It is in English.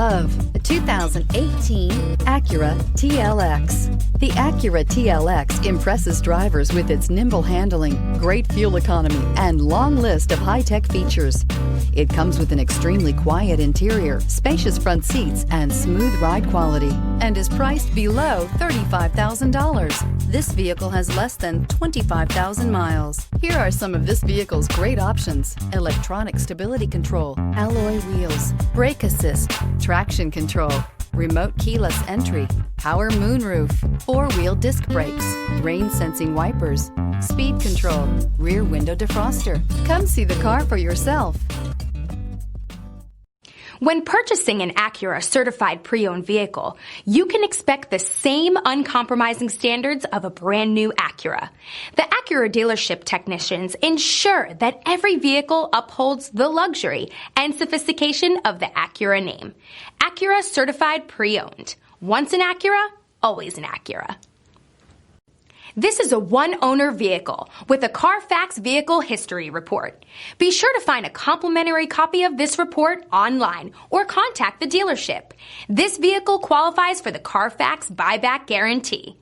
Of the 2018 Acura TLX. The Acura TLX impresses drivers with its nimble handling, great fuel economy, and long list of high-tech features. It comes with an extremely quiet interior, spacious front seats, and smooth ride quality, and is priced below $35,000. This vehicle has less than 25,000 miles. Here are some of this vehicle's great options: electronic stability control, alloy wheels, brake assist, traction control, remote keyless entry, power moonroof, four-wheel disc brakes, rain-sensing wipers, speed control, rear window defroster. Come see the car for yourself. When purchasing an Acura certified pre-owned vehicle, you can expect the same uncompromising standards of a brand new Acura. The Acura dealership technicians ensure that every vehicle upholds the luxury and sophistication of the Acura name. Acura certified pre-owned. Once an Acura, always an Acura. This is a one-owner vehicle with a Carfax Vehicle History Report. Be sure to find a complimentary copy of this report online or contact the dealership. This vehicle qualifies for the Carfax Buyback Guarantee.